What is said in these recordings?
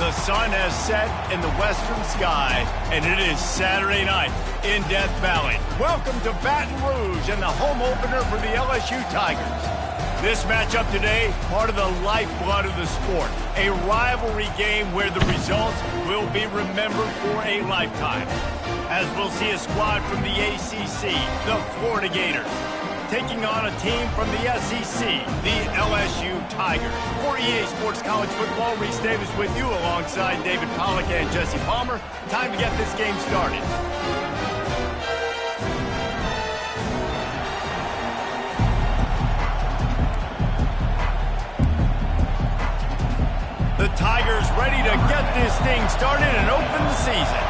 The sun has set in the western sky, and it is Saturday night in Death Valley. Welcome to Baton Rouge and the home opener for the LSU Tigers. This matchup today, part of the lifeblood of the sport. A rivalry game where the results will be remembered for a lifetime. As we'll see a squad from the ACC, the Florida Gators, taking on a team from the SEC, the LSU Tigers. For EA Sports College Football, Reese Davis with you alongside David Pollack and Jesse Palmer. Time to get this game started. The Tigers ready to get this thing started and open the season.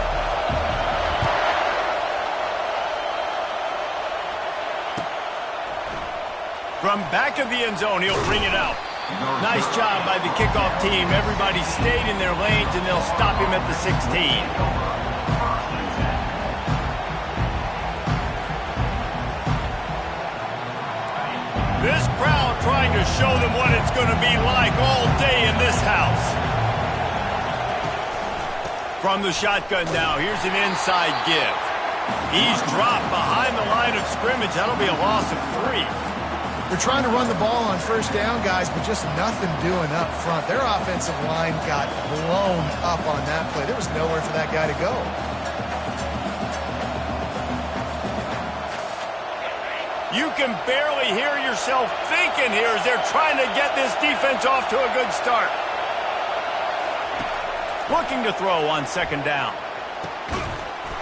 From back of the end zone, he'll bring it out. Nice job by the kickoff team. Everybody stayed in their lanes, and they'll stop him at the 16. This crowd trying to show them what it's going to be like all day in this house. From the shotgun now, here's an inside give. He's dropped behind the line of scrimmage. That'll be a loss of 3. They're trying to run the ball on first down, guys, but just nothing doing up front. Their offensive line got blown up on that play. There was nowhere for that guy to go. You can barely hear yourself thinking here as they're trying to get this defense off to a good start. Looking to throw on second down.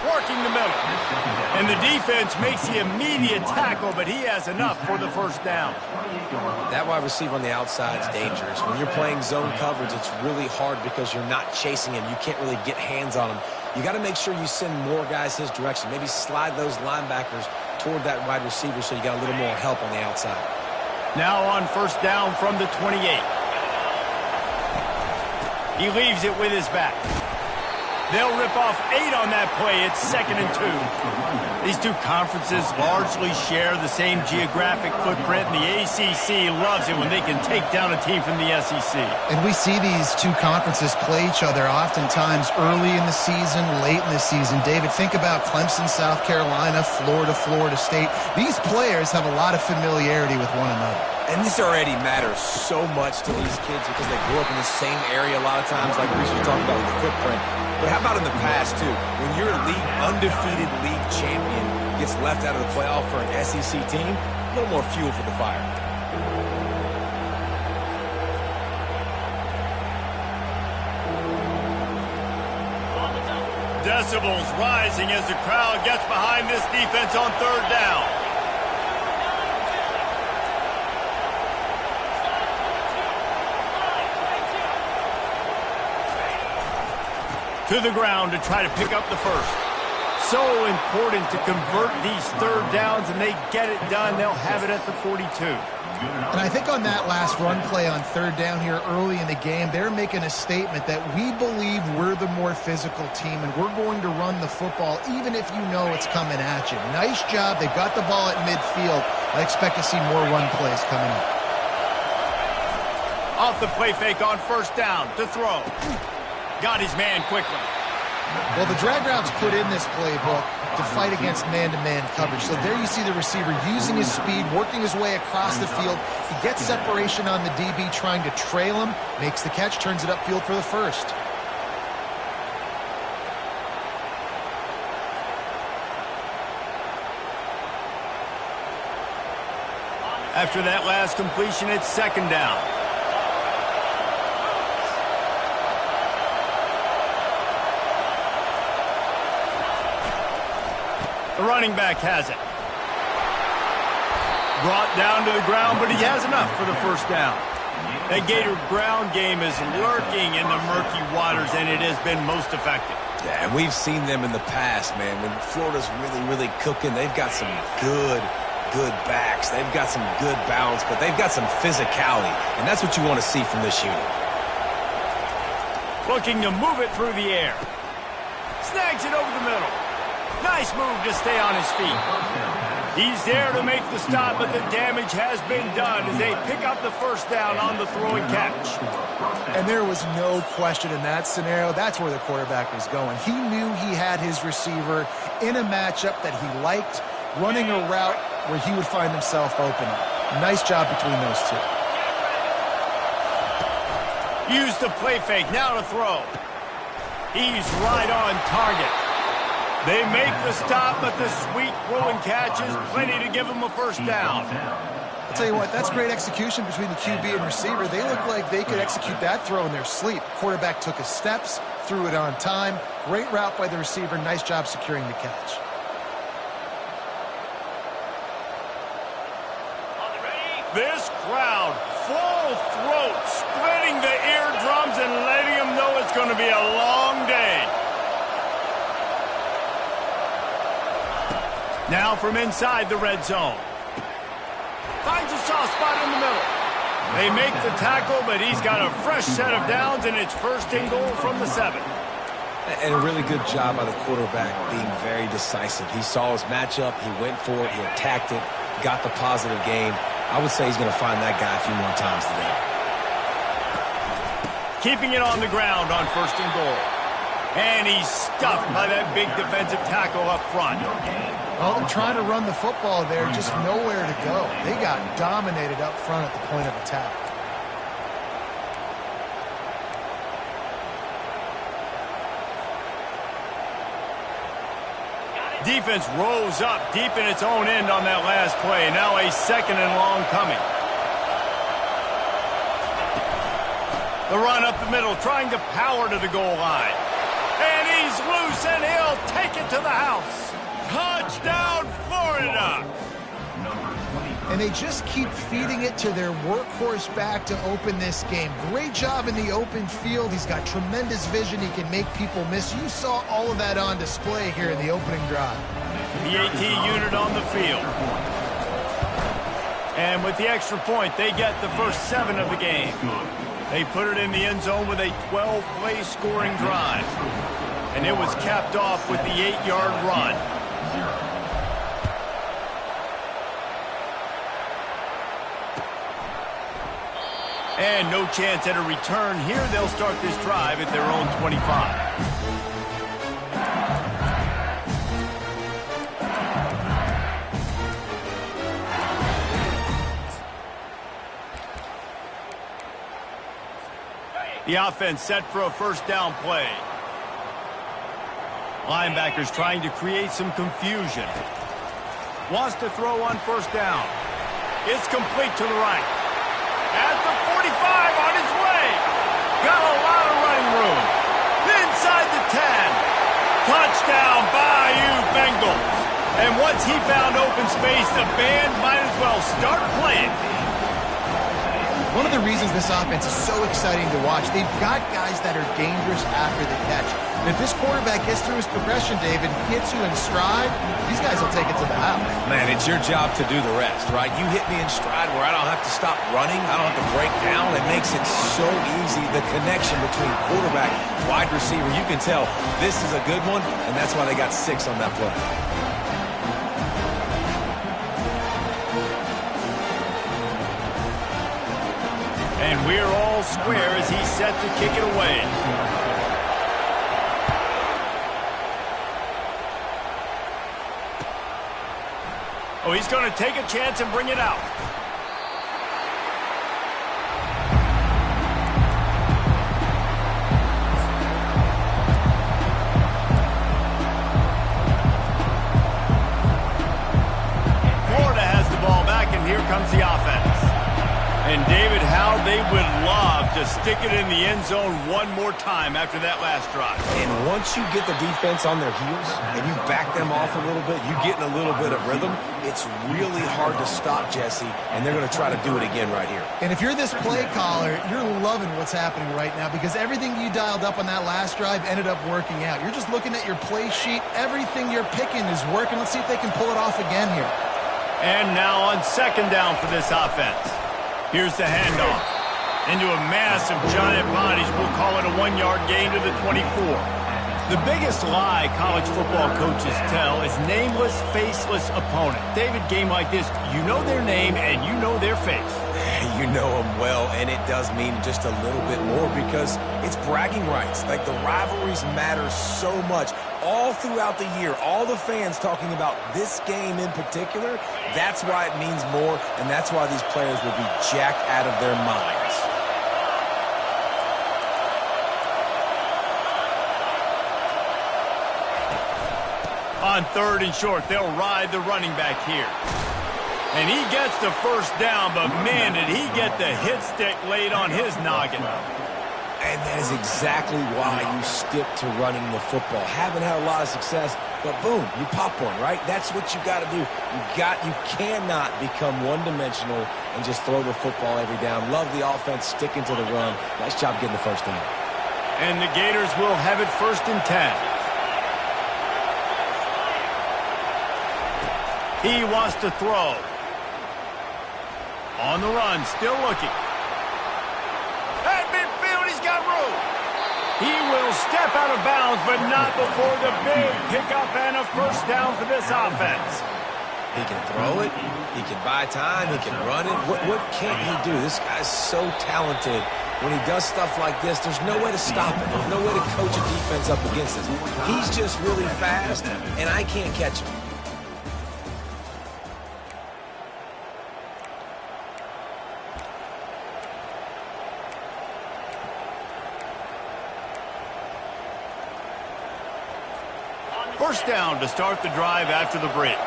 Working the middle. And the defense makes the immediate tackle, but he has enough for the first down. That wide receiver on the outside is dangerous. When you're playing zone coverage, it's really hard because you're not chasing him. You can't really get hands on him. You got to make sure you send more guys his direction. Maybe slide those linebackers toward that wide receiver so you got a little more help on the outside. Now on first down from the 28. He leaves it with his back. They'll rip off 8 on that play. It's 2nd and 2. These two conferences largely share the same geographic footprint, and the ACC loves it when they can take down a team from the SEC. And we see these two conferences play each other oftentimes early in the season, late in the season. David, think about Clemson, South Carolina, Florida, Florida State. These players have a lot of familiarity with one another. And this already matters so much to these kids because they grew up in the same area a lot of times, like Reese was talking about with the footprint. But how about in the past, too? When your undefeated league champion gets left out of the playoff for an SEC team, a little more fuel for the fire. Decibels rising as the crowd gets behind this defense on third down. To the ground to try to pick up the first. So important to convert these third downs, and they get it done. They'll have it at the 42. And I think on that last run play on third down here early in the game, they're making a statement that we believe we're the more physical team, and we're going to run the football even if you know it's coming at you. Nice job. They got the ball at midfield. I expect to see more run plays coming up. Off the play fake on first down to throw. Got his man quickly. Well, the drag routes put in this playbook to fight against man-to-man coverage. So there you see the receiver using his speed, working his way across the field. He gets separation on the DB trying to trail him, makes the catch, turns it upfield for the first. After that last completion, it's second down. The running back has it. Brought down to the ground, but he has enough for the first down. That Gator ground game is lurking in the murky waters, and it has been most effective. Yeah, and we've seen them in the past, man. When Florida's really cooking, they've got some good backs. They've got some good balance, but they've got some physicality, and that's what you want to see from this unit. Looking to move it through the air. Snags it over the middle. Nice move to stay on his feet. He's there to make the stop, but the damage has been done as they pick up the first down on the throw and catch. And there was no question in that scenario. That's where the quarterback was going. He knew he had his receiver in a matchup that he liked, running a route where he would find himself open. Nice job between those two. Use the play fake, now to throw. He's right on target. They make the stop, but the sweet throw and catch is plenty to give him a first down. I'll tell you what, that's great execution between the QB and receiver. They look like they could execute that throw in their sleep. Quarterback took his steps, threw it on time. Great route by the receiver. Nice job securing the catch. This crowd, full throat, splitting the eardrums and letting them know it's going to be a long day. Now from inside the red zone. Finds a soft spot in the middle. They make the tackle, but he's got a fresh set of downs, and it's first and goal from the 7. And a really good job by the quarterback being very decisive. He saw his matchup, he went for it, he attacked it, got the positive gain. I would say he's going to find that guy a few more times today. Keeping it on the ground on first and goal. And he's stuffed by that big defensive tackle up front. Well, they're trying to run the football there, just nowhere to go. They got dominated up front at the point of attack. Defense rose up deep in its own end on that last play. Now a second and long coming. The run up the middle, trying to power to the goal line. And he's loose, and he'll take it to the house. Touchdown, Florida! And they just keep feeding it to their workhorse back to open this game. Great job in the open field. He's got tremendous vision. He can make people miss. You saw all of that on display here in the opening drive. The AT unit on the field. And with the extra point, they get the first 7 of the game. They put it in the end zone with a 12-play scoring drive. And it was capped off with the 8-yard run. And no chance at a return here. They'll start this drive at their own 25. The offense set for a first down play. Linebackers trying to create some confusion. Wants to throw on first down. It's complete to the right. At the 45 on his way. Got a lot of running room. Inside the 10. Touchdown, Bayou Bengals. And once he found open space, the band might as well start playing. One of the reasons this offense is so exciting to watch, they've got guys that are dangerous after the catch. And if this quarterback gets through his progression, David, hits you in stride, these guys will take it to the house. Man, it's your job to do the rest, right? You hit me in stride where I don't have to stop running. I don't have to break down. It makes it so easy. The connection between quarterback, wide receiver, you can tell this is a good one, and that's why they got 6 on that play. And we're all square as he's set to kick it away. Oh, he's going to take a chance and bring it out. Florida has the ball back, and here comes the offense. And David, how they would love to stick it in the end zone one more time after that last drive. And once you get the defense on their heels and you back them off a little bit, you get in a little bit of rhythm, it's really hard to stop Jesse, and they're going to try to do it again right here. And if you're this play caller, you're loving what's happening right now because everything you dialed up on that last drive ended up working out. You're just looking at your play sheet. Everything you're picking is working. Let's see if they can pull it off again here. And now on second down for this offense. Here's the handoff. Into a mass of giant bodies. We'll call it a 1-yard gain to the 24. The biggest lie college football coaches tell is nameless, faceless opponent. David, game like this, you know their name and you know their face. You know them well, and it does mean just a little bit more because it's bragging rights. Like, the rivalries matter so much. All throughout the year, all the fans talking about this game in particular, that's why it means more, and that's why these players will be jacked out of their minds. On 3rd and short, they'll ride the running back here. And he gets the first down, but man, did he get the hit stick laid on his noggin. And that is exactly why you stick to running the football. Haven't had a lot of success, but boom, you pop one, right? That's what you got to do. You cannot become one-dimensional and just throw the football every down. Love the offense sticking to the run. Nice job getting the first down. And the Gators will have it 1st and 10. He wants to throw. On the run, still looking. At midfield, he's got room. He will step out of bounds, but not before the big pickup and a first down for this offense. He can throw it. He can buy time. He can run it. What can't he do? This guy's so talented. When he does stuff like this, there's no way to stop it. There's no way to coach a defense up against this. He's just really fast, and I can't catch him. First down to start the drive after the break.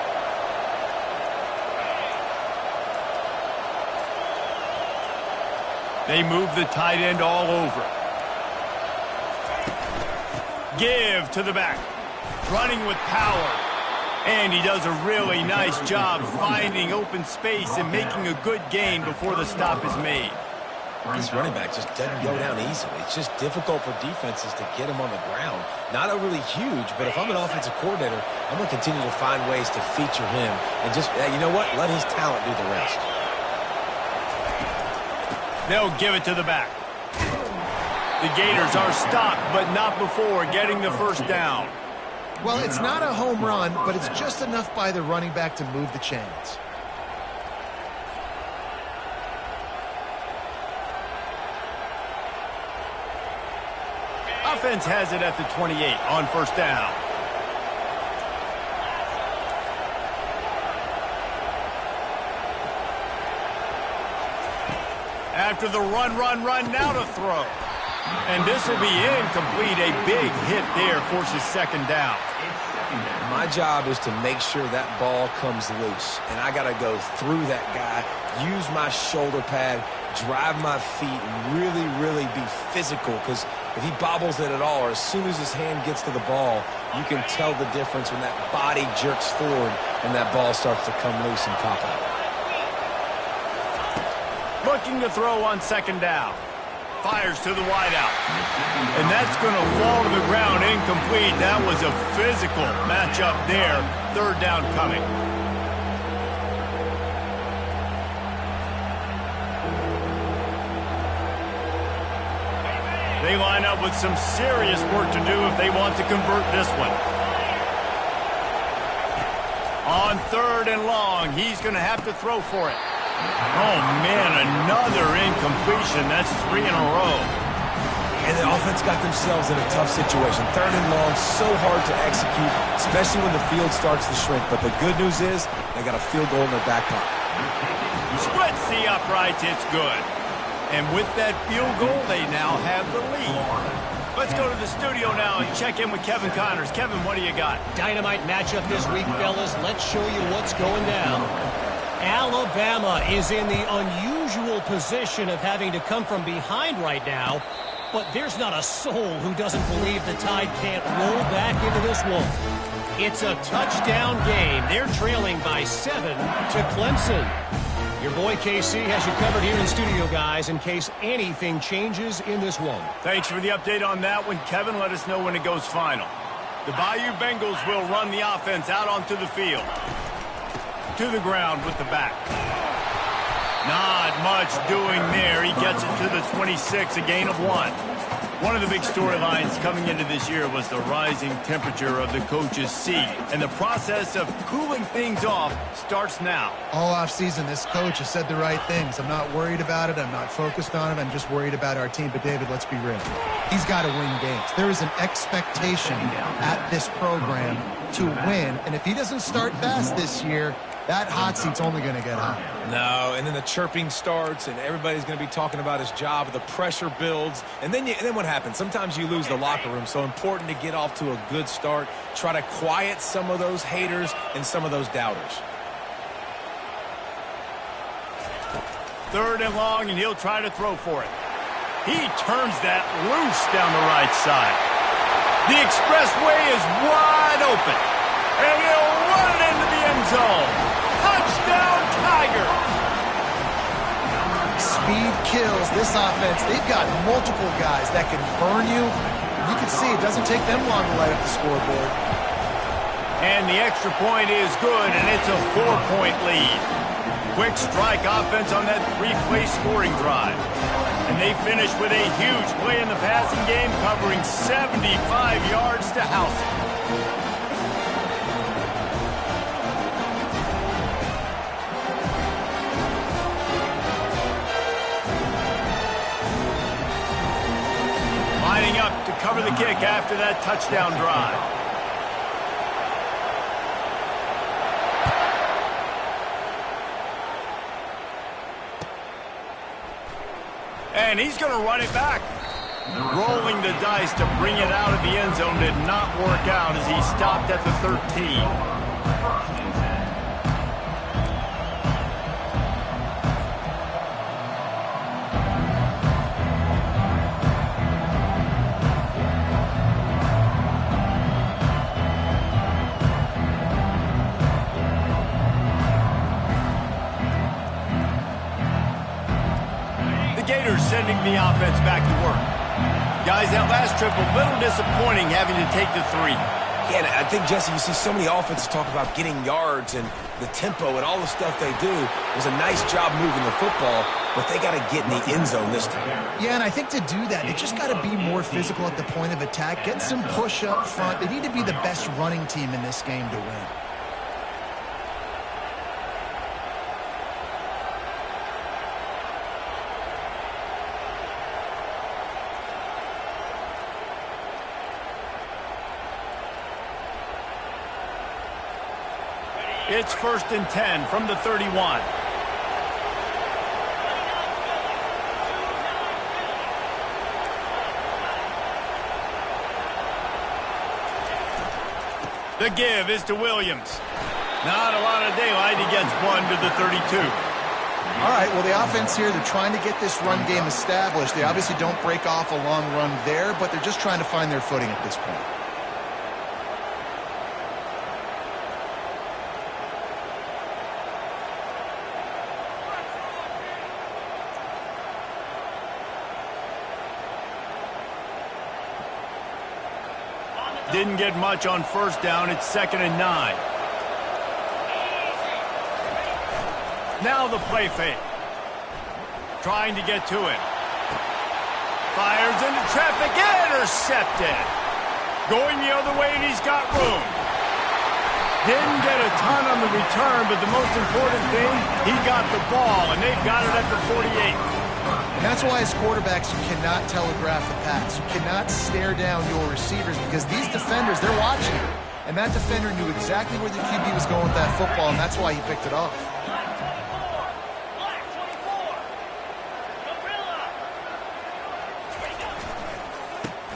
They move the tight end all over. Give to the back. Running with power. And he does a really nice job finding open space and making a good gain before the stop is made. This running back just doesn't go down easily. It's just difficult for defenses to get him on the ground. Not overly huge, but if I'm an offensive coordinator, I'm going to continue to find ways to feature him and just, you know what, let his talent do the rest. They'll give it to the back. The Gators are stopped, but not before getting the first down. Well, it's not a home run, but it's just enough by the running back to move the chains. Offense has it at the 28 on first down. After the run, now to throw. And this will be incomplete. A big hit there forces second down. My job is to make sure that ball comes loose. And I got to go through that guy, use my shoulder pad, drive my feet, and really be physical. Because if he bobbles it at all, or as soon as his hand gets to the ball, you can tell the difference when that body jerks forward and that ball starts to come loose and pop out. Looking to throw on second down. Fires to the wideout. And that's going to fall to the ground incomplete. That was a physical matchup there. Third down coming. They line up with some serious work to do if they want to convert this one. On 3rd and long, he's going to have to throw for it. Oh, man, another incompletion. That's 3 in a row. And the offense got themselves in a tough situation. 3rd and long, so hard to execute, especially when the field starts to shrink. But the good news is they got a field goal in their back pocket. Splits the uprights. It's good. And with that field goal, they now have the lead. Let's go to the studio now and check in with Kevin Connors. Kevin, what do you got? Dynamite matchup this week, fellas. Let's show you what's going down. Alabama is in the unusual position of having to come from behind right now, but there's not a soul who doesn't believe the Tide can't roll back into this one. It's a touchdown game. They're trailing by 7 to Clemson. Your boy KC has you covered here in studio, guys, in case anything changes in this one. Thanks for the update on that one, Kevin. Let us know when it goes final. The Bayou Bengals will run the offense out onto the field. To the ground with the back. Not much doing there. He gets it to the 26, a gain of 1. One of the big storylines coming into this year was the rising temperature of the coach's seat, and the process of cooling things off starts now. All offseason, this coach has said the right things. I'm not worried about it. I'm not focused on it. I'm just worried about our team. But, David, let's be real. He's got to win games. There is an expectation at this program to win, and if he doesn't start fast this year, that hot seat's only going to get hot. No, and then the chirping starts, and everybody's going to be talking about his job. The pressure builds, and then what happens? Sometimes you lose the locker room, so important to get off to a good start. Try to quiet some of those haters and some of those doubters. 3rd and long, and he'll try to throw for it. He turns that loose down the right side. The expressway is wide open, and he'll run it into the end zone. Touchdown, Tigers! Speed kills this offense. They've got multiple guys that can burn you. You can see it doesn't take them long to light up the scoreboard. And the extra point is good, and it's a 4-point lead. Quick strike offense on that 3-play scoring drive. And they finish with a huge play in the passing game, covering 75 yards to house it. Lining up to cover the kick after that touchdown drive. And he's going to run it back. Rolling the dice to bring it out of the end zone did not work out as he stopped at the 13. Sending the offense back to work. Guys, that last trip, a little disappointing having to take the 3. Yeah, and I think, Jesse, you see so many offenses talk about getting yards and the tempo and all the stuff they do. It was a nice job moving the football, but they got to get in the end zone this time. Yeah, and I think to do that, they just got to be more physical at the point of attack, get some push up front. They need to be the best running team in this game to win. It's 1st and 10 from the 31. The give is to Williams. Not a lot of daylight. He gets 1 to the 32. All right, well, the offense here, they're trying to get this run game established. They obviously don't break off a long run there, but they're just trying to find their footing at this point. Didn't get much on 1st down. It's 2nd and 9. Now the play fake. Trying to get to it. Fires into traffic. Intercepted. Going the other way, and he's got room. Didn't get a ton on the return, but the most important thing, he got the ball, and they've got it at the 48. And that's why as quarterbacks, you cannot telegraph the pass. You cannot stare down your receivers because these defenders, they're watching you. And that defender knew exactly where the QB was going with that football, and that's why he picked it off.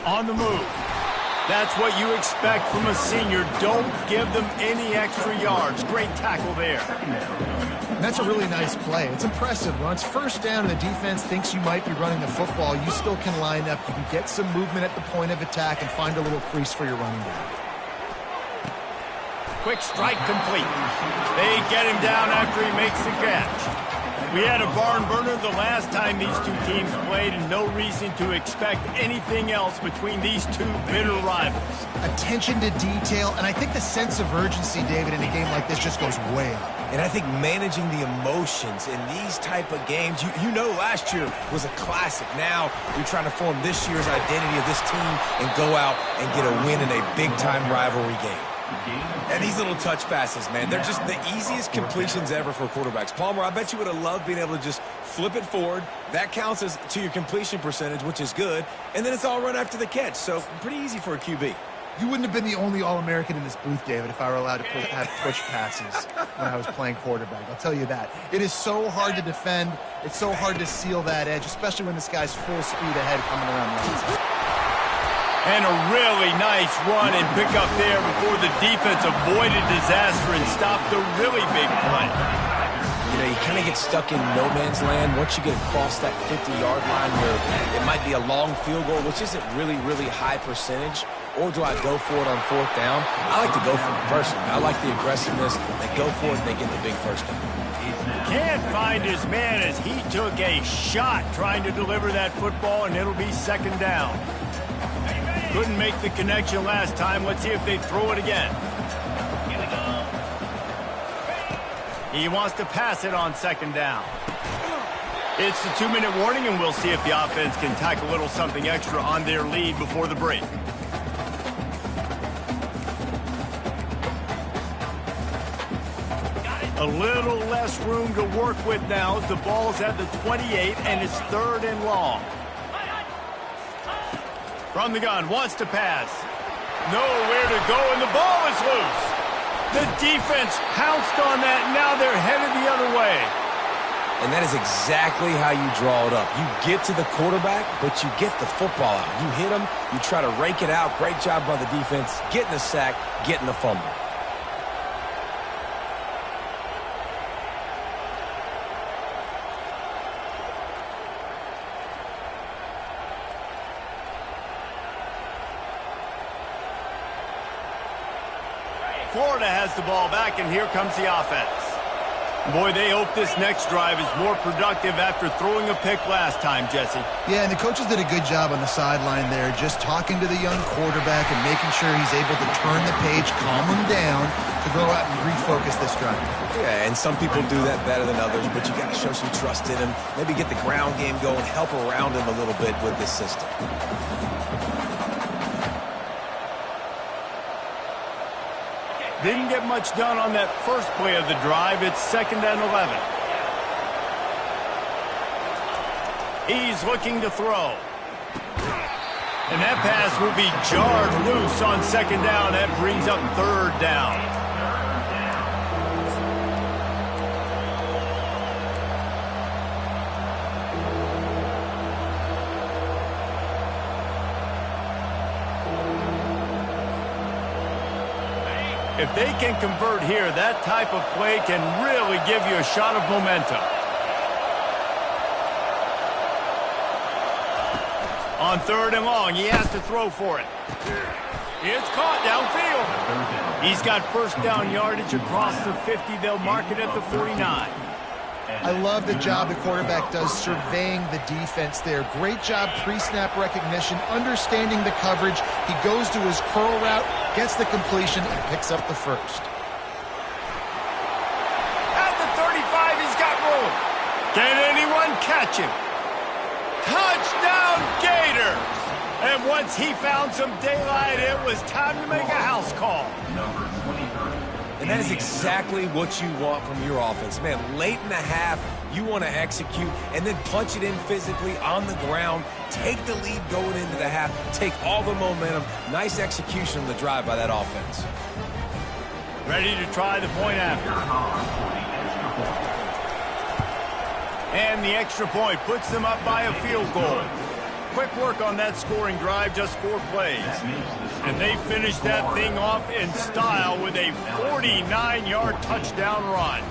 On the move. That's what you expect from a senior. Don't give them any extra yards. Great tackle there. And that's a really nice play. It's impressive. When it's 1st down and the defense thinks you might be running the football, you still can line up. You can get some movement at the point of attack and find a little crease for your running back. Quick strike complete. They get him down after he makes the catch. We had a barn burner the last time these two teams played, and no reason to expect anything else between these two bitter rivals. Attention to detail, and I think the sense of urgency, David, in a game like this just goes way up. And I think managing the emotions in these type of games, you know last year was a classic. Now you're trying to form this year's identity of this team and go out and get a win in a big-time rivalry game. And these little touch passes, man, they're just the easiest completions ever for quarterbacks. Palmer, I bet you would have loved being able to just flip it forward. That counts as to your completion percentage, which is good. And then it's all run after the catch, so pretty easy for a QB. You wouldn't have been the only All-American in this booth, David, if I were allowed to have push passes when I was playing quarterback. I'll tell you that. It is so hard to defend. It's so hard to seal that edge, especially when this guy's full speed ahead coming around the outside. And a really nice run and pick up there before the defense avoided disaster and stopped the really big play. You know, you kind of get stuck in no man's land once you get across that 50-yard line where it might be a long field goal, which isn't really high percentage. Or do I go for it on fourth down? I like to go for it personally. I like the aggressiveness. They go for it and they get the big first down. Can't find his man as he took a shot trying to deliver that football, and it'll be second down. Couldn't make the connection last time. Let's see if they throw it again. He wants to pass it on second down. It's the 2-minute warning, and we'll see if the offense can tack a little something extra on their lead before the break. A little less room to work with now as the ball's at the 28, and it's third and long. From the gun, wants to pass. Nowhere to go, and the ball is loose. The defense pounced on that, and now they're headed the other way. And that is exactly how you draw it up. You get to the quarterback, but you get the football out. You hit him, you try to rake it out. Great job by the defense, getting the sack, getting the fumble. Florida has the ball back, and here comes the offense. Boy, they hope this next drive is more productive after throwing a pick last time, Jesse. Yeah, and the coaches did a good job on the sideline there, just talking to the young quarterback and making sure he's able to turn the page, calm him down, to go out and refocus this drive. Yeah, and some people do that better than others, but you got to show some trust in him. Maybe get the ground game going, help around him a little bit with this system. Didn't get much done on that first play of the drive. It's second and 11. He's looking to throw. And that pass will be jarred loose on second down. That brings up third down. If they can convert here, that type of play can really give you a shot of momentum. On third and long, he has to throw for it. It's caught downfield. He's got first down yardage across the 50. They'll mark it at the 49. I love the job the quarterback does surveying the defense there. Great job pre-snap recognition, understanding the coverage. He goes to his curl route, gets the completion, and picks up the first. At the 35, he's got room. Can anyone catch him? Touchdown, Gators! And once he found some daylight, it was time to make a house call. And that is exactly what you want from your offense. Man, late in the half, you want to execute and then punch it in physically on the ground. Take the lead going into the half. Take all the momentum. Nice execution on the drive by that offense. Ready to try the point after. And the extra point puts them up by a field goal. Quick work on that scoring drive, just 4 plays. And they finished that thing off in style with a 49-yard touchdown run.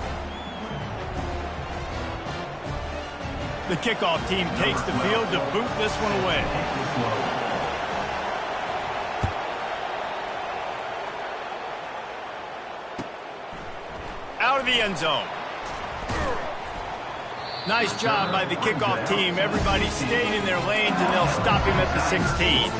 The kickoff team takes the field to boot this one away. Out of the end zone. Nice job by the kickoff team. Everybody stayed in their lanes, and they'll stop him at the 16.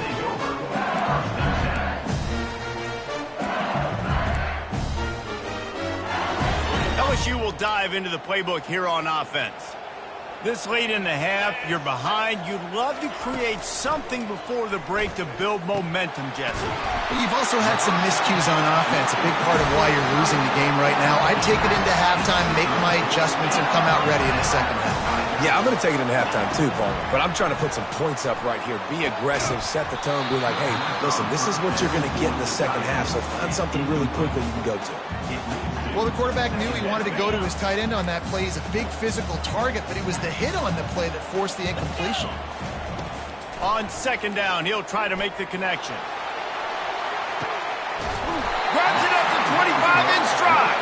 LSU will dive into the playbook here on offense. This late in the half, you're behind. You'd love to create something before the break to build momentum, Jesse. You've also had some miscues on offense, a big part of why you're losing the game right now. I'd take it into halftime, make my adjustments, and come out ready in the second half. Yeah, I'm going to take it into halftime too, Paul. But I'm trying to put some points up right here. Be aggressive, set the tone, be like, hey, listen, this is what you're going to get in the second half, so find something really quickly you can go to. Well, the quarterback knew he wanted to go to his tight end on that play. He's a big physical target, but it was the hit on the play that forced the incompletion. On second down, he'll try to make the connection. Grabs it up to 25 in stride.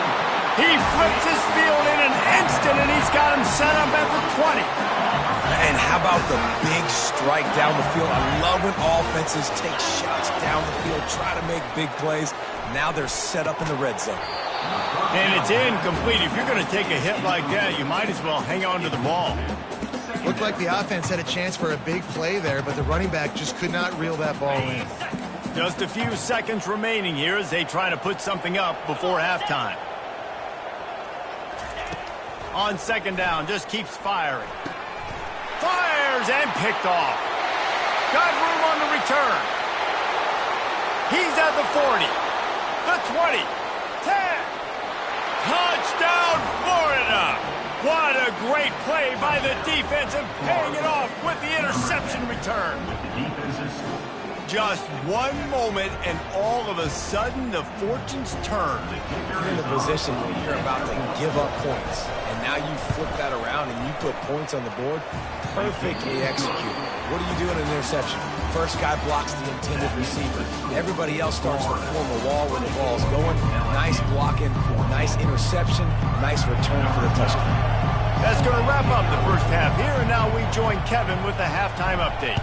He flips his field in an instant, and he's got him set up at the 20. And how about the big strike down the field? I love when offenses take shots down the field, try to make big plays. Now they're set up in the red zone. And it's incomplete. If you're going to take a hit like that, you might as well hang on to the ball. Looked like the offense had a chance for a big play there, but the running back just could not reel that ball in. Just a few seconds remaining here as they try to put something up before halftime. On second down, just keeps firing. Fires and picked off. Got room on the return. He's at the 40, the 20, 10. Touchdown, Florida! What a great play by the defense and paying it off with the interception return. Just one moment, and all of a sudden, the fortunes turn. You're in a position where you're about to give up points, and now you flip that around and you put points on the board. Perfectly executed. What do you do in an interception? First guy blocks the intended receiver. Everybody else starts to form a wall when the ball's going. Nice blocking, nice interception, nice return for the touchdown. That's going to wrap up the first half here, and now we join Kevin with the halftime update.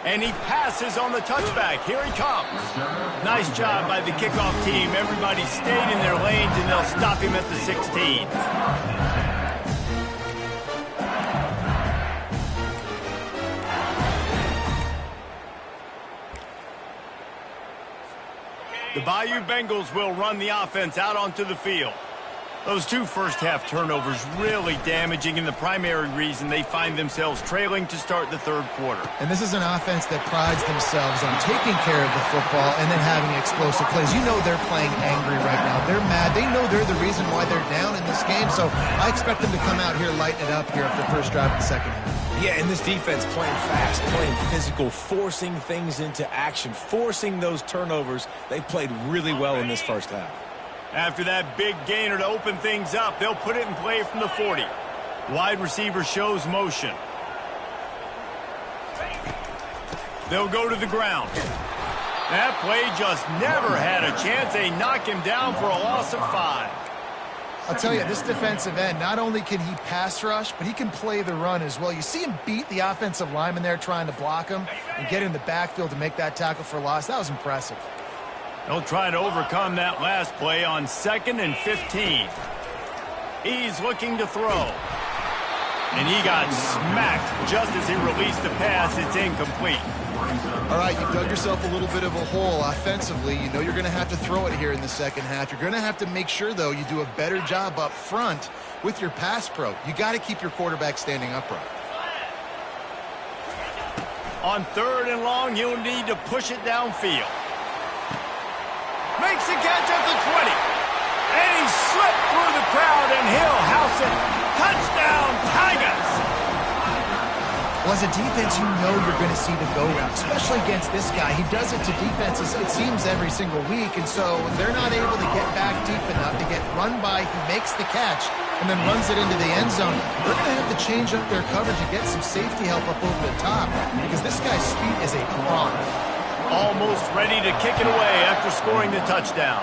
And he passes on the touchback. Here he comes. Nice job by the kickoff team. Everybody stayed in their lanes, and they'll stop him at the 16. The Bayou Bengals will run the offense out onto the field. Those two first-half turnovers really damaging, and the primary reason they find themselves trailing to start the third quarter. And this is an offense that prides themselves on taking care of the football and then having explosive plays. You know they're playing angry right now. They're mad. They know they're the reason why they're down in this game, so I expect them to come out here, lighten it up here after the first drive of the second half. Yeah, and this defense playing fast, playing physical, forcing things into action, forcing those turnovers. They played really well in this first half. After that big gainer to open things up, they'll put it in play from the 40. Wide receiver shows motion. They'll go to the ground. That play just never had a chance. They knock him down for a loss of 5. I'll tell you, this defensive end, not only can he pass rush, but he can play the run as well. You see him beat the offensive lineman there trying to block him and get in the backfield to make that tackle for loss. That was impressive. They'll try to overcome that last play on 2nd and 15. He's looking to throw. And he got smacked just as he released the pass. It's incomplete. All right, you've dug yourself a little bit of a hole offensively. You know you're going to have to throw it here in the second half. You're going to have to make sure, though, you do a better job up front with your pass pro. You got to keep your quarterback standing upright. On 3rd and long, you'll need to push it downfield. Makes the catch at the 20. And he slipped through the crowd, and he'll house it. Touchdown, Tigers! Well, as a defense, you know you're going to see the go route, especially against this guy. He does it to defenses, it seems, every single week, and so they're not able to get back deep enough to get run by. He makes the catch and then runs it into the end zone. They're going to have to change up their coverage and get some safety help up over the top because this guy's speed is a prong. Almost ready to kick it away after scoring the touchdown.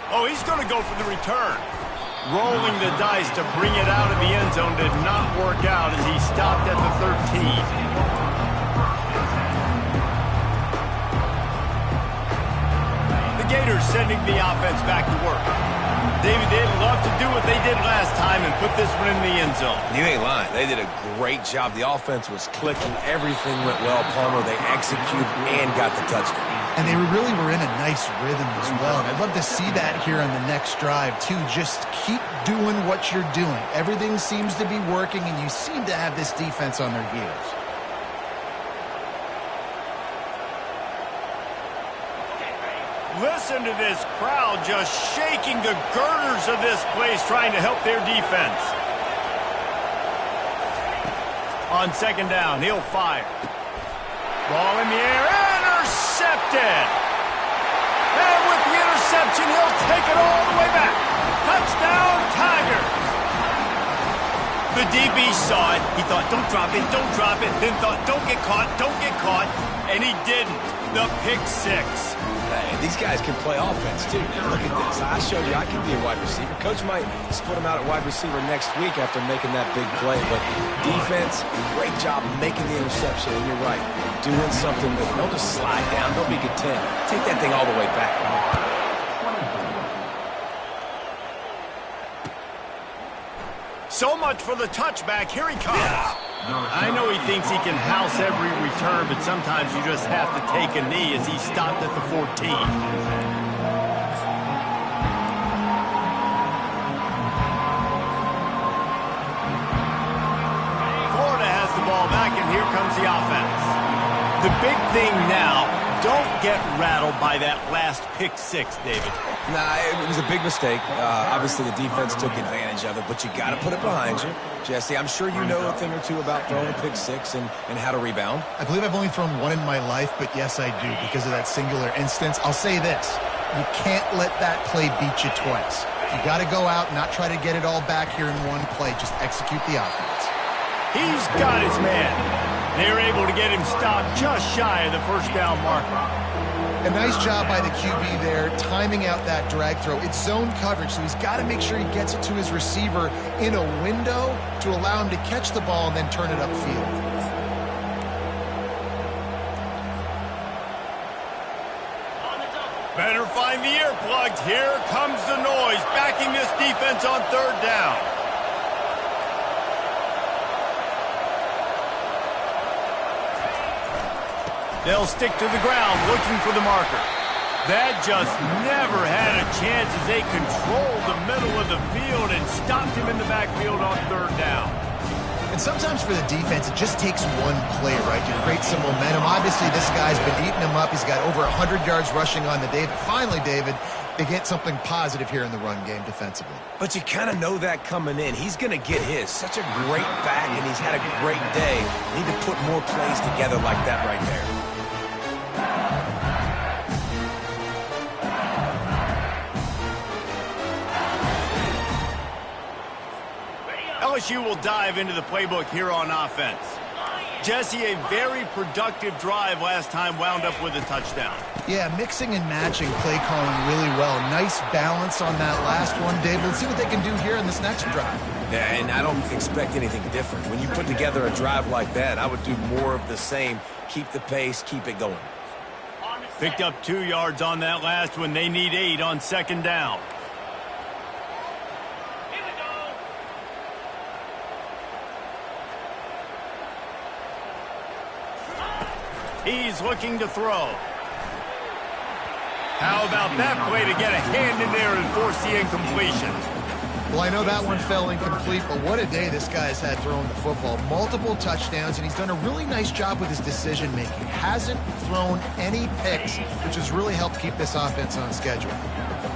Oh, he's going to go for the return. Rolling the dice to bring it out of the end zone did not work out as he stopped at the 13. Gators sending the offense back to work. David, they'd love to do what they did last time and put this one in the end zone. You ain't lying. They did a great job. The offense was clicking. Everything went well. Palmer, they executed and got the touchdown. And they really were in a nice rhythm as well. And I'd love to see that here on the next drive, too. Just keep doing what you're doing. Everything seems to be working, and you seem to have this defense on their heels. Listen to this crowd just shaking the girders of this place, trying to help their defense. On second down, he'll fire. Ball in the air, intercepted. And with the interception, he'll take it all the way back. Touchdown, Tigers. The DB saw it. He thought, don't drop it, don't drop it. Then thought, don't get caught, don't get caught. And he didn't. The pick six. Hey, these guys can play offense, too. Now, look at this. I showed you I can be a wide receiver. Coach might split him out at wide receiver next week after making that big play. But defense, great job making the interception. And you're right, doing something that don't just slide down. Don't be content. Take that thing all the way back. So much for the touchback. Here he comes. I know he thinks he can house every return, but sometimes you just have to take a knee as he stopped at the 14. Florida has the ball back, and here comes the offense. The big thing now, don't get rattled by that last pick six, David. Nah, it was a big mistake. Obviously, the defense took advantage of it, but you got to put it behind you. Jesse, I'm sure you know a thing or two about throwing a pick six and how to rebound. I believe I've only thrown one in my life, but yes, I do, because of that singular instance. I'll say this. You can't let that play beat you twice. You got to go out and not try to get it all back here in one play. Just execute the offense. He's got his man. They're able to get him stopped just shy of the first down marker. A nice job by the QB there, timing out that drag throw. It's zone coverage, so he's got to make sure he gets it to his receiver in a window to allow him to catch the ball and then turn it upfield. Better find the earplugs. Here comes the noise, backing this defense on third down. They'll stick to the ground, looking for the marker. That just never had a chance as they controlled the middle of the field and stopped him in the backfield on third down. And sometimes for the defense, it just takes one play, right, to create some momentum. Obviously, this guy's been eating him up. He's got over 100 yards rushing on the day. But finally, David, they get something positive here in the run game defensively. But you kind of know that coming in. He's going to get his. Such a great back, and he's had a great day. Need to put more plays together like that right there. LSU will dive into the playbook here on offense. Jesse, a very productive drive last time wound up with a touchdown. Yeah, mixing and matching play calling really well. Nice balance on that last one, David. Let's see what they can do here in this next drive. Yeah, and I don't expect anything different. When you put together a drive like that, I would do more of the same. Keep the pace, keep it going. Picked up 2 yards on that last one. They need 8 on second down. He's looking to throw. How about that play to get a hand in there and force the incompletion? Well, I know that one fell incomplete, but what a day this guy's had throwing the football. Multiple touchdowns, and he's done a really nice job with his decision-making. Hasn't thrown any picks, which has really helped keep this offense on schedule.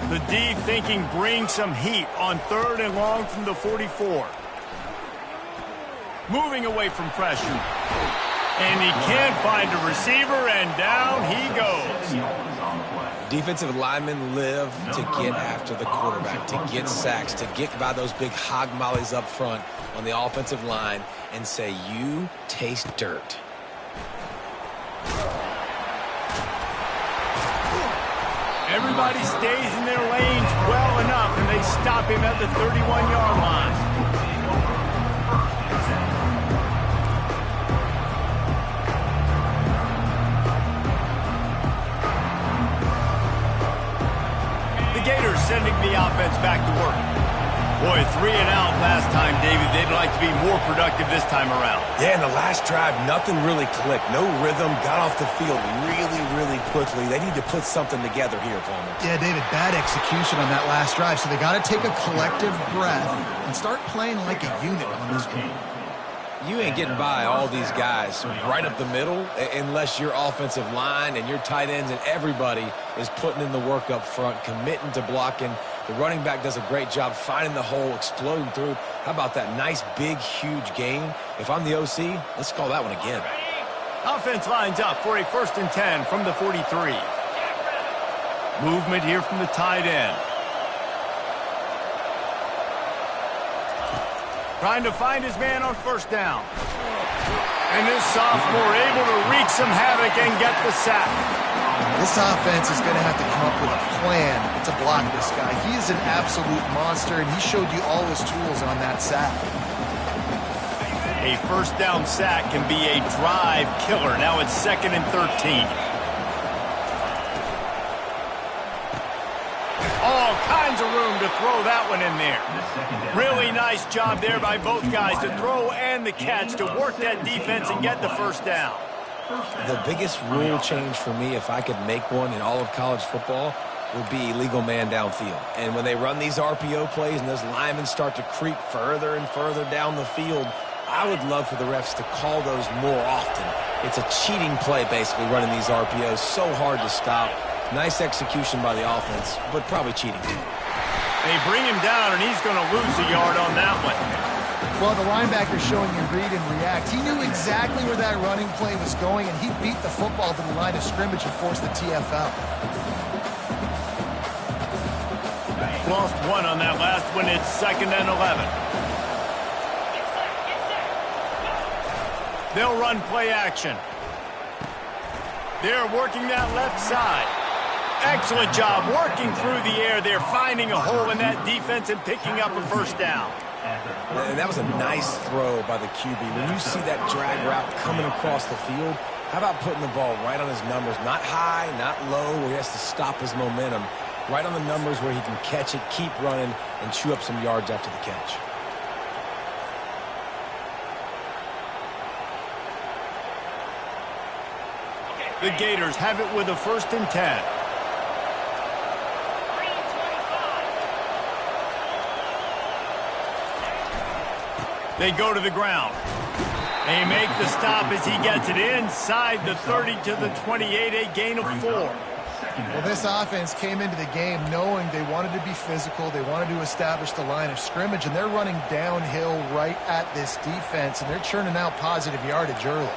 The D thinking bring some heat on third and long from the 44. Moving away from pressure. And he can't find a receiver, and down he goes. Defensive linemen live to get after the quarterback, to get sacks, to get by those big hog mollies up front on the offensive line and say, you taste dirt. Everybody stays in their lanes well enough, and they stop him at the 31-yard line. sending the offense back to work. Boy, 3 and out last time, David. They'd like to be more productive this time around. Yeah, in the last drive, nothing really clicked. No rhythm, got off the field really quickly. They need to put something together here, Palmer. Yeah, David, bad execution on that last drive, so they got to take a collective breath and start playing like a unit on this game. You ain't getting by all these guys right up the middle unless your offensive line and your tight ends and everybody is putting in the work up front, committing to blocking. The running back does a great job finding the hole, exploding through. How about that nice, big, huge gain? If I'm the OC, let's call that one again. Offense lines up for a 1st and 10 from the 43. Movement here from the tight end. Trying to find his man on 1st down. And this sophomore able to wreak some havoc and get the sack. This offense is going to have to come up with a plan to block this guy. He is an absolute monster, and he showed you all his tools on that sack. A 1st down sack can be a drive killer. Now it's 2nd and 13. All kinds of room to throw that one in there. Really nice job there by both guys to throw and the catch to work that defense and get the 1st down. The biggest rule change for me, if I could make one in all of college football, would be illegal man downfield. And when they run these RPO plays and those linemen start to creep further and further down the field, I would love for the refs to call those more often. It's a cheating play, basically, running these RPOs. So hard to stop. Nice execution by the offense, but probably cheating. They bring him down, and he's going to lose a yard on that one. Well, the linebacker showing you read and react. He knew exactly where that running play was going, and he beat the football to the line of scrimmage and forced the TFL. Lost 1 on that last one. It's 2nd and 11. They'll run play action. They're working that left side. Excellent job working through the air. They're finding a hole in that defense and picking up a 1st down. And that was a nice throw by the QB. When you see that drag route coming across the field, how about putting the ball right on his numbers? Not high, not low, where he has to stop his momentum. Right on the numbers where he can catch it, keep running, and chew up some yards after the catch. The Gators have it with a 1st and 10. They go to the ground. They make the stop as he gets it inside the 30 to the 28, a gain of 4. Well, this offense came into the game knowing they wanted to be physical, they wanted to establish the line of scrimmage, and they're running downhill right at this defense, and they're churning out positive yardage early.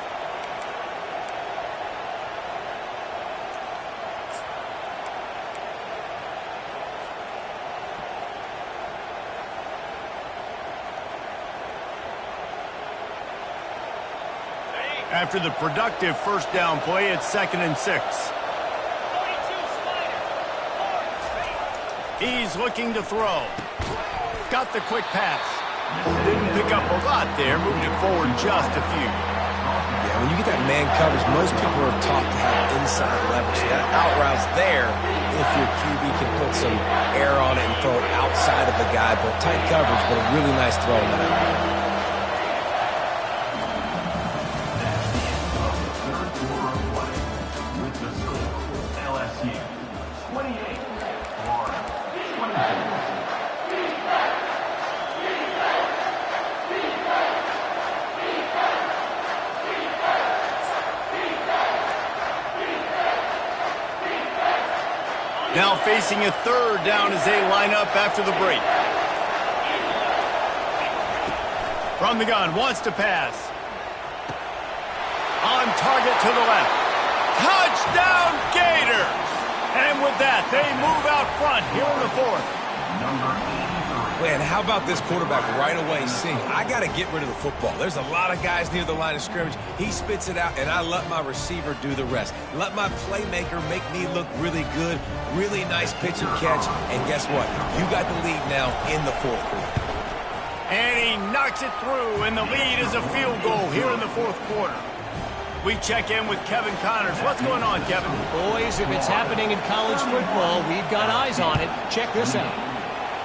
After the productive 1st down play, it's 2nd and 6. He's looking to throw. Got the quick pass. Didn't pick up a lot there. Moved it forward just a few. Yeah, when you get that man coverage, most people are taught to have inside leverage. So that out route's there if your QB can put some air on it and throw it outside of the guy. But tight coverage, but a really nice throw in that out route. Now facing a 3rd down as they line up after the break. From the gun, wants to pass. On target to the left. Touchdown, Gators! And with that, they move out front here in the 4th. Man, how about this quarterback right away seeing, I got to get rid of the football. There's a lot of guys near the line of scrimmage. He spits it out, and I let my receiver do the rest. Let my playmaker make me look really good. Really nice pitch and catch. And guess what? You got the lead now in the 4th quarter. And he knocks it through, and the lead is a field goal here in the 4th quarter. We check in with Kevin Connors. What's going on, Kevin? Boys, if it's happening in college football, we've got eyes on it. Check this out.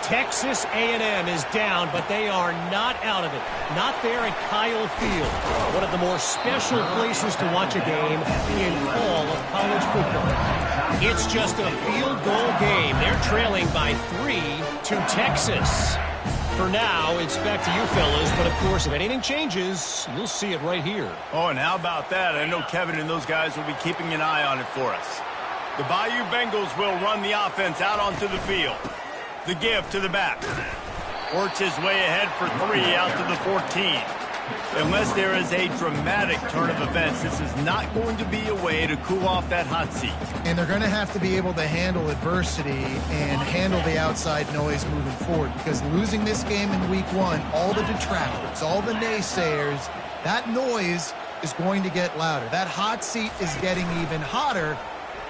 Texas A&M is down, but they are not out of it. Not there at Kyle Field, one of the more special places to watch a game in all of college football. It's just a field goal game. They're trailing by 3 to Texas. For now, it's back to you fellas, but of course, if anything changes, you'll see it right here. Oh, and how about that? I know Kevin and those guys will be keeping an eye on it for us. The Bayou Bengals will run the offense out onto the field. The give to the back. Works his way ahead for 3 out to the 14. Unless there is a dramatic turn of events, this is not going to be a way to cool off that hot seat. And they're going to have to be able to handle adversity and handle the outside noise moving forward, because losing this game in week 1, all the detractors, all the naysayers, that noise is going to get louder. That hot seat is getting even hotter.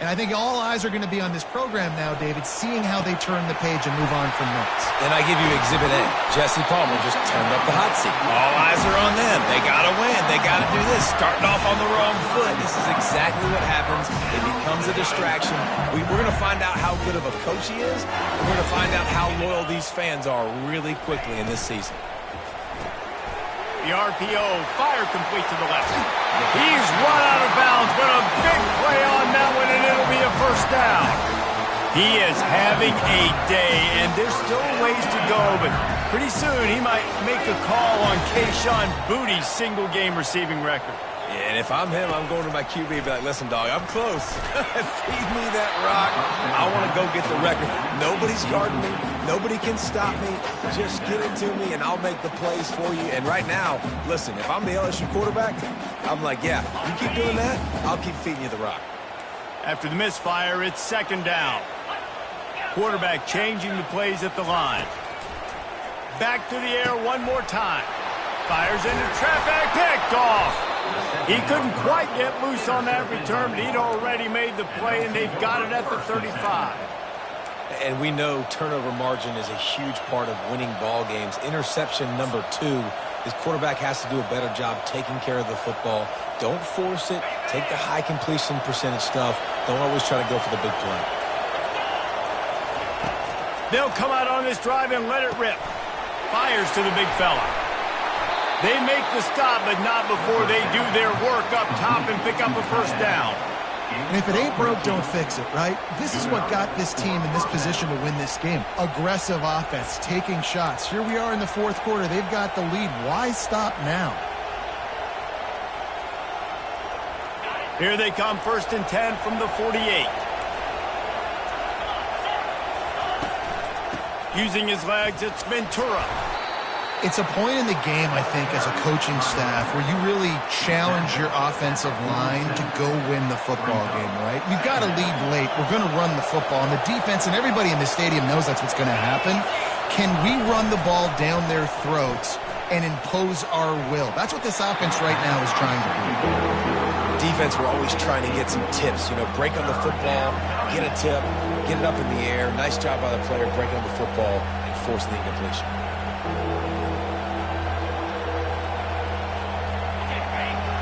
And I think all eyes are going to be on this program now, David, seeing how they turn the page and move on from noise. And I give you Exhibit A. Jesse Palmer just turned up the hot seat. All eyes are on them. They got to win. They got to do this. Starting off on the wrong foot. This is exactly what happens. It becomes a distraction. We're going to find out how good of a coach he is. And we're going to find out how loyal these fans are really quickly in this season. The RPO, fire complete to the left. He's run out of bounds, but a big play on that one, and it'll be a first down. He is having a day, and there's still ways to go, but pretty soon he might make a call on Kayshon Boutte's single-game receiving record. Yeah, and if I'm him, I'm going to my QB and be like, listen, dog, I'm close. Feed me that rock. I want to go get the record. Nobody's guarding me. Nobody can stop me. Just get it to me, and I'll make the plays for you. And right now, listen, if I'm the LSU quarterback, I'm like, yeah, you keep doing that, I'll keep feeding you the rock. After the misfire, it's second down. Quarterback changing the plays at the line. Back to the air one more time. Fires into traffic, picked off. He couldn't quite get loose on that return, but he'd already made the play, and they've got it at the 35. And we know turnover margin is a huge part of winning ball games. Interception number 2. This quarterback has to do a better job taking care of the football. Don't force it. Take the high completion percentage stuff. Don't always try to go for the big play. They'll come out on this drive and let it rip. Fires to the big fella. They make the stop, but not before they do their work up top and pick up a first down. And if it ain't broke, don't fix it, right? This is what got this team in this position to win this game. Aggressive offense, taking shots. Here we are in the fourth quarter. They've got the lead. Why stop now? Here they come, 1st and 10 from the 48. Using his legs, it's Ventura. It's a point in the game, I think, as a coaching staff where you really challenge your offensive line to go win the football game, right? We've got to lead late. We're going to run the football. And the defense and everybody in the stadium knows that's what's going to happen. Can we run the ball down their throats and impose our will? That's what this offense right now is trying to do. Defense, we're always trying to get some tips. You know, break on the football, get a tip, get it up in the air. Nice job by the player breaking on the football and forcing the incompletion.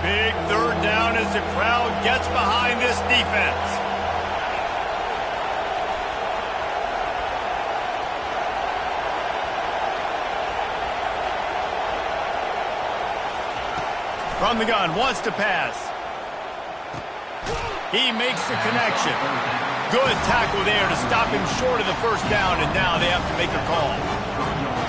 Big third down as the crowd gets behind this defense. From the gun, wants to pass. He makes the connection. Good tackle there to stop him short of the first down, and now they have to make a call.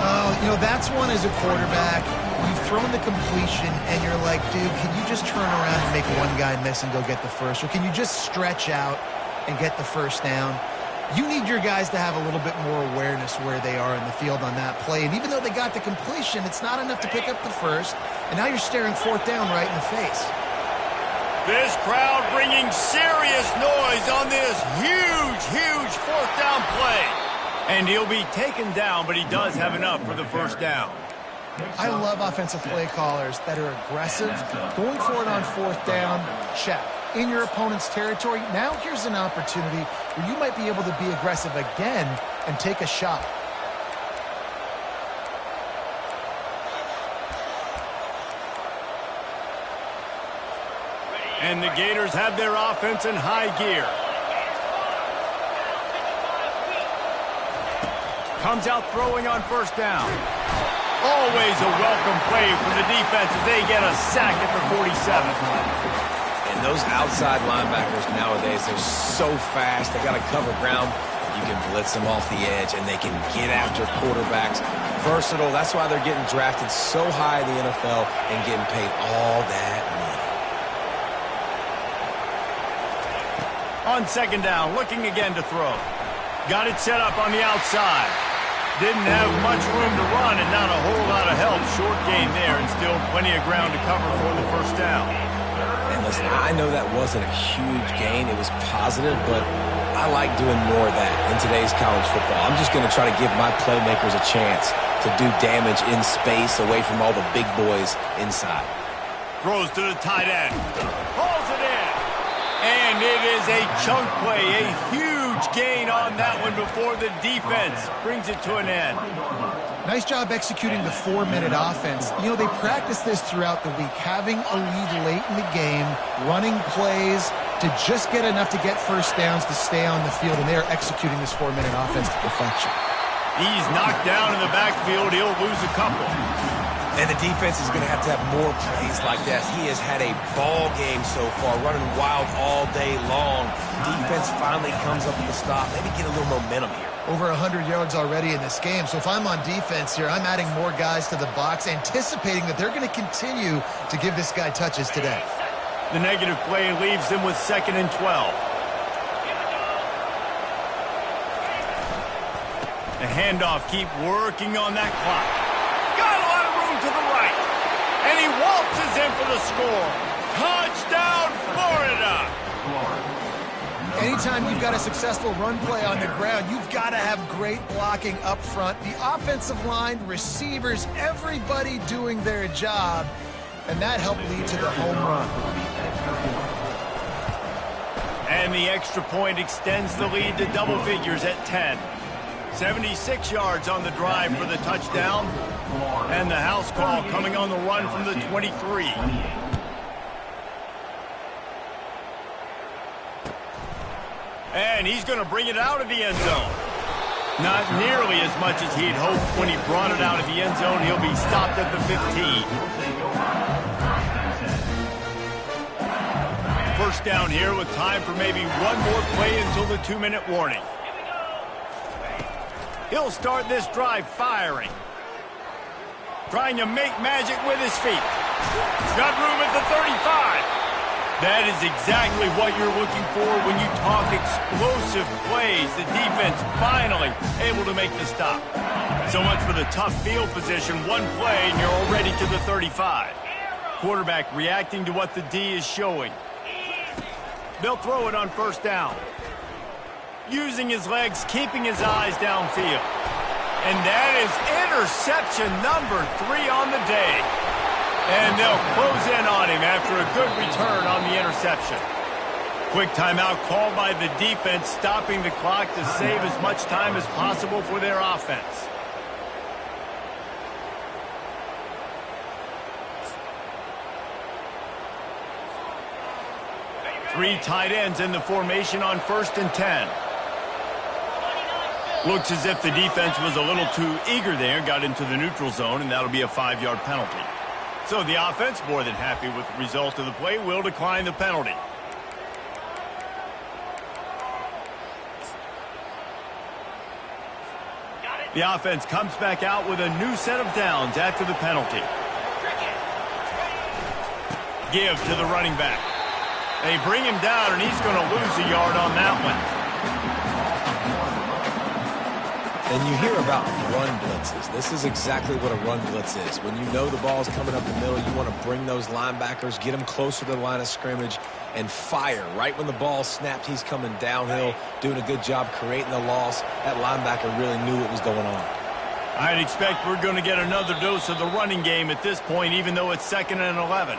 Oh, you know, that's one as a quarterback. You've thrown the completion, and you're like, dude, can you just turn around and make one guy miss and go get the first? Or can you just stretch out and get the first down? You need your guys to have a little bit more awareness where they are in the field on that play. And even though they got the completion, it's not enough to pick up the first. And now you're staring fourth down right in the face. This crowd bringing serious noise on this huge fourth down play. And he'll be taken down, but he does have enough for the first down. I love offensive play callers that are aggressive. Going for it on fourth down, check. In your opponent's territory, now here's an opportunity where you might be able to be aggressive again and take a shot. And the Gators have their offense in high gear. Comes out throwing on first down. Always a welcome play for the defense as they get a sack at the 47. And those outside linebackers nowadays, they're so fast. They got to cover ground. You can blitz them off the edge, and they can get after quarterbacks. Versatile. That's why they're getting drafted so high in the NFL and getting paid all that money. On second down, looking again to throw. Got it set up on the outside. Didn't have much room to run and not a whole lot of help. Short gain there and still plenty of ground to cover for the first down. And listen, I know that wasn't a huge gain. It was positive, but I like doing more of that in today's college football. I'm just going to try to give my playmakers a chance to do damage in space away from all the big boys inside. Throws to the tight end. Hauls it in. And it is a chunk play, a huge gain on that one before the defense brings it to an end. Nice job executing the 4-minute offense. You know, they practice this throughout the week, having a lead late in the game, running plays to just get enough to get first downs to stay on the field, and they are executing this 4-minute offense to perfection. He's knocked down in the backfield. He'll lose a couple. And the defense is going to have more plays like that. He has had a ball game so far, running wild all day long. Defense finally comes up with a stop. Maybe get a little momentum here. Over 100 yards already in this game. So if I'm on defense here, I'm adding more guys to the box, anticipating that they're going to continue to give this guy touches today. The negative play leaves them with 2nd and 12. The handoff, keep working on that clock. Got a lot of room to the right. And he waltzes in for the score. Touchdown, Florida! Anytime you've got a successful run play on the ground, you've got to have great blocking up front. The offensive line, receivers, everybody doing their job. And that helped lead to the home run. And the extra point extends the lead to double figures at 10. 76 yards on the drive for the touchdown. And the house call coming on the run from the 23. And he's going to bring it out of the end zone. Not nearly as much as he'd hoped when he brought it out of the end zone. He'll be stopped at the 15. First down here with time for maybe one more play until the 2-minute warning. He'll start this drive firing. Trying to make magic with his feet. Got room at the 35. That is exactly what you're looking for when you talk explosive plays. The defense finally able to make the stop. So much for the tough field position. One play and you're already to the 35. Quarterback reacting to what the D is showing. They'll throw it on first down. Using his legs, keeping his eyes downfield. And that is interception number 3 on the day. And they'll close in on him after a good return on the interception. Quick timeout called by the defense, stopping the clock to save as much time as possible for their offense. Three tight ends in the formation on 1st and 10. Looks as if the defense was a little too eager there, got into the neutral zone, and that'll be a 5-yard penalty. So the offense, more than happy with the result of the play, will decline the penalty. The offense comes back out with a new set of downs after the penalty. Give to the running back. They bring him down, and he's going to lose a yard on that one. And you hear about run blitzes. This is exactly what a run blitz is. When you know the ball's coming up the middle, you want to bring those linebackers, get them closer to the line of scrimmage, and fire. Right when the ball snapped, he's coming downhill, doing a good job creating the loss. That linebacker really knew what was going on. I'd expect we're going to get another dose of the running game at this point, even though it's 2nd and 11.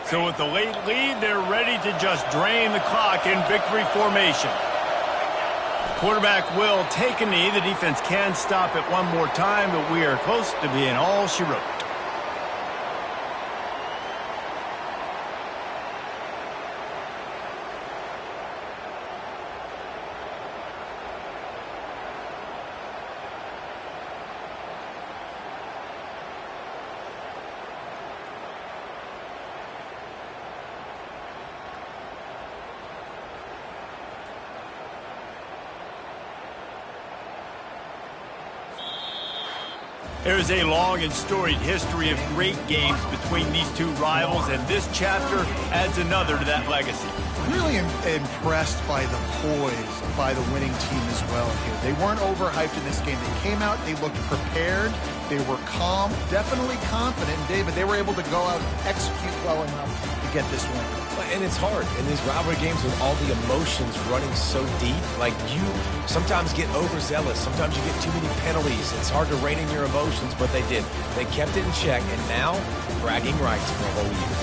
So with the late lead, they're ready to just drain the clock in victory formation. Quarterback will take a knee. The defense can stop it one more time, but we are close to being all she wrote. There is a long and storied history of great games between these two rivals, and this chapter adds another to that legacy. Really impressed by the poise by the winning team as well here. They weren't overhyped in this game. They came out, they looked prepared, they were calm, definitely confident. And David, they were able to go out and execute well enough to get this win. And it's hard in these rivalry games with all the emotions running so deep. Like, you sometimes get overzealous. Sometimes you get too many penalties. It's hard to rein in your emotions, but they did. They kept it in check, and now bragging rights for a whole year.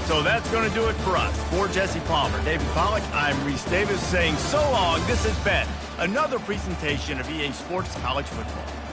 So that's going to do it for us. For Jesse Palmer, David Pollack, I'm Reese Davis saying so long. This has been another presentation of EA Sports College Football.